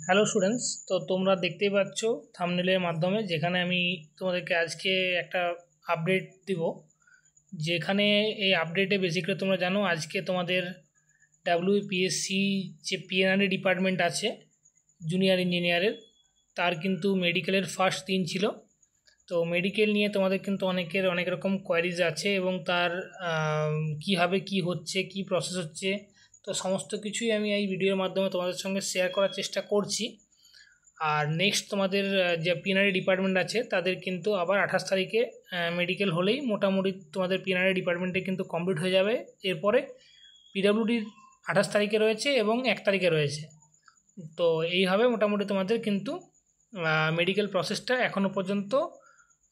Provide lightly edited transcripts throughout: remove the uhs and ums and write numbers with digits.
Hello students, তো তোমরা দেখতেই পাচ্ছ থাম্বনেলের মাধ্যমে যেখানে আমি তোমাদেরকে আজকে একটা আপডেট দিব। যেখানে এই আপডেটে বেসিক্যালি তোমরা জানো আজকে তোমাদের ডাব্লিউপিএসসি যে পিএনআরই ডিপার্টমেন্ট আছে জুনিয়র ইঞ্জিনিয়ারের, তার কিন্তু মেডিকেলের ফার্স্ট দিন ছিল। তো মেডিকেল নিয়ে তোমাদের কিন্তু অনেকের অনেক রকম কোয়ারিজ আছে এবং তার কীভাবে কি হচ্ছে, কি প্রসেস হচ্ছে, তো সমস্ত কিছুই আমি এই ভিডিওর মাধ্যমে তোমাদের সঙ্গে শেয়ার করার চেষ্টা করছি। আর নেক্সট তোমাদের যে পিএনআরই ডিপার্টমেন্ট আছে তাদের কিন্তু আবার 28 তারিখে মেডিকেল হলেই মোটামুটি তোমাদের পিএনআরই ডিপার্টমেন্টে কিন্তু কমপ্লিট হয়ে যাবে। এরপরে পিডব্লিউডির 28 তারিখে রয়েছে এবং 1 তারিখে রয়েছে। তো এইভাবে মোটামুটি তোমাদের কিন্তু মেডিকেল প্রসেসটা এখনও পর্যন্ত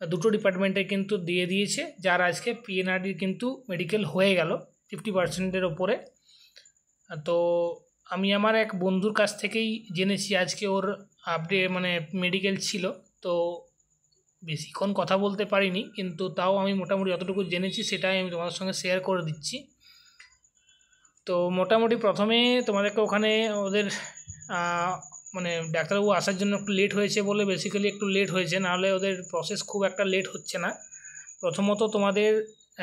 দুটো ডিপার্টমেন্টে কিন্তু দিয়ে দিয়েছে, যার আজকে পিএনআরডির কিন্তু মেডিকেল হয়ে গেল 50%-এর ওপরে। তো আমি আমার এক বন্ধুর কাছ থেকেই জেনেছি আজকে ওর আপডেট মেডিকেল ছিল, তো বেশিক্ষণ কথা বলতে পারিনি, কিন্তু তাও আমি মোটামুটি যতটুকু জেনেছি সেটাই আমি তোমাদের সঙ্গে শেয়ার করে দিচ্ছি। তো মোটামুটি প্রথমে তোমাদেরকে ওখানে ওদের ডাক্তারবাবু আসার জন্য একটু লেট হয়েছে বলে বেসিক্যালি একটু লেট হয়েছে, নাহলে ওদের প্রসেস খুব একটা লেট হচ্ছে না। প্রথমত তোমাদের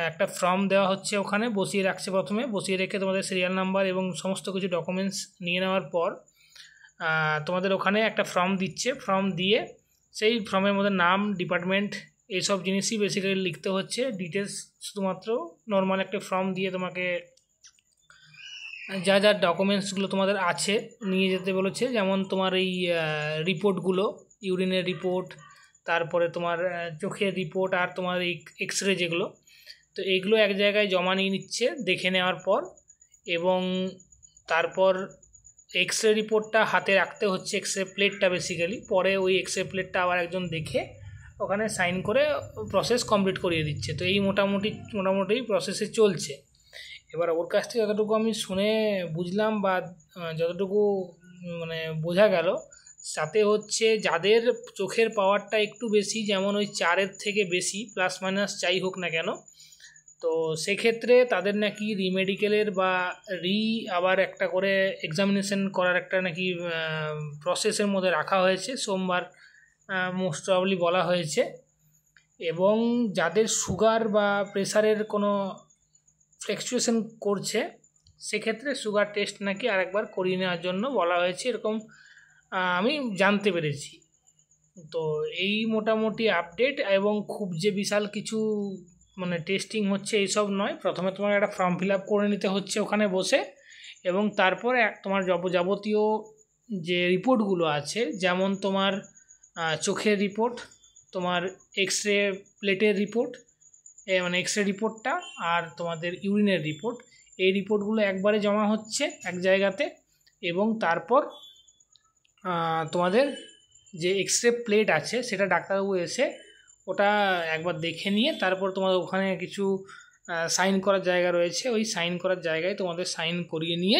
একটা ফর্ম দেওয়া হচ্ছে, ওখানে বসিয়ে রাখছে, প্রথমে বসিয়ে রেখে তোমাদের সিরিয়াল নাম্বার এবং সমস্ত কিছু ডকুমেন্টস নিয়ে নেওয়ার পর তোমাদের ওখানে একটা ফর্ম দিচ্ছে। ফর্ম দিয়ে সেই ফর্মের মধ্যে নাম, ডিপার্টমেন্ট, এইসব জিনিসই বেসিক্যালি লিখতে হচ্ছে, ডিটেলস শুধুমাত্র নর্মাল একটা ফর্ম দিয়ে তোমাকে যা যা ডকুমেন্টসগুলো তোমাদের আছে নিয়ে যেতে বলেছে। যেমন তোমার এই রিপোর্টগুলো, ইউরিনের রিপোর্ট, তারপরে তোমার চোখের রিপোর্ট, আর তোমার এই এক্সরে যেগুলো, তো এইগুলো এক জায়গায় জমা নিয়ে নিচ্ছে দেখে নেওয়ার পর, এবং তারপর এক্সরে রিপোর্টটা হাতে রাখতে হচ্ছে, এক্সরে প্লেটটা বেসিক্যালি, পরে ওই এক্সরে প্লেটটা আবার একজন দেখে ওখানে সাইন করে প্রসেস কমপ্লিট করিয়ে দিচ্ছে। তো এই মোটামুটি প্রসেসে চলছে। এবার ওর কাছ থেকে যতটুকু আমি শুনে বুঝলাম বা যতটুকু বোঝা গেল, তাতে হচ্ছে যাদের চোখের পাওয়ারটা একটু বেশি, যেমন ওই 4-এর থেকে বেশি প্লাস মাইনাস যাই হোক না কেন, তো সেক্ষেত্রে তাদের নাকি রিমেডিকেলের বা আবার একটা করে এক্সামিনেশন করার একটা নাকি প্রসেসের মধ্যে রাখা হয়েছে, সোমবার মোস্ট প্রবাবলি বলা হয়েছে। এবং যাদের সুগার বা প্রেশারের কোনো ফ্ল্যাকচুয়েশন করছে, সেক্ষেত্রে সুগার টেস্ট নাকি আরেকবার করিয়ে নেওয়ার জন্য বলা হয়েছে, এরকম আমি জানতে পেরেছি। তো এই মোটামুটি আপডেট, এবং খুব যে বিশাল কিছু টেস্টিং হচ্ছে এইসব নয়। প্রথমে তোমার একটা ফর্ম ফিল আপ করে নিতে হচ্ছে ওখানে বসে, এবং তারপরে তোমার যাবতীয় যে রিপোর্টগুলো আছে, যেমন তোমার চোখের রিপোর্ট, তোমার এক্সরে প্লেটের রিপোর্ট, এক্সরে রিপোর্টটা, আর তোমাদের ইউরিনের রিপোর্ট, এই রিপোর্টগুলো একবারে জমা হচ্ছে এক জায়গাতে। এবং তারপর তোমাদের যে এক্সরে প্লেট আছে সেটা ডাক্তারবাবু এসে ওটা একবার দেখে নিয়ে তারপর তোমাদের ওখানে কিছু সাইন করার জায়গা রয়েছে, ওই সাইন করার জায়গায় তোমাদের সাইন করিয়ে নিয়ে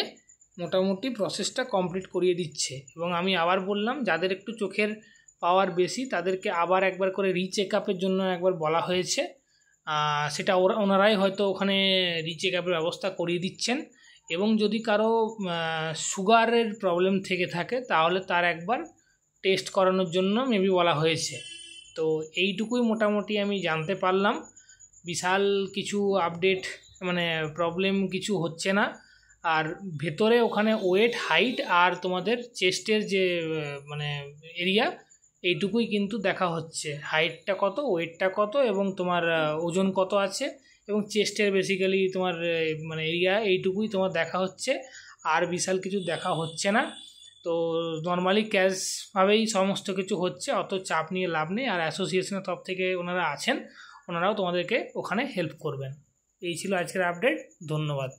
মোটামুটি প্রসেসটা কমপ্লিট করিয়ে দিচ্ছে। এবং আমি আবার বললাম, যাদের একটু চোখের পাওয়ার বেশি তাদেরকে আবার একবার করে রিচেক আপের জন্য একবার বলা হয়েছে, সেটা ওনারাই হয়তো ওখানে রিচেক আপের ব্যবস্থা করিয়ে দিচ্ছেন। এবং যদি কারো সুগারের প্রবলেম থেকে থাকে তাহলে তার একবার টেস্ট করানোর জন্য মেবি বলা হয়েছে। তো এইটুকুই মোটামুটি আমি জানতে পারলাম। বিশাল কিছু আপডেট প্রবলেম কিছু হচ্ছে না। আর ভেতরে ওখানে ওয়েট, হাইট আর তোমাদের চেস্টের যে এরিয়া, এইটুকুই কিন্তু দেখা হচ্ছে, হাইটটা কত, ওয়েটটা কত, এবং তোমার ওজন কত আছে, এবং চেস্টের বেসিক্যালি তোমার এরিয়া, এইটুকুই তোমার দেখা হচ্ছে, আর বিশাল কিছু দেখা হচ্ছে না। তো নর্মালি ক্যাশভাবেই সমস্ত কিছু হচ্ছে, অত চাপ নিয়ে লাভ নেই। আর অ্যাসোসিয়েশনের তরফ থেকে ওনারা আছেন, ওনারাও তোমাদেরকে ওখানে হেল্প করবেন। এই ছিল আজকের আপডেট। ধন্যবাদ।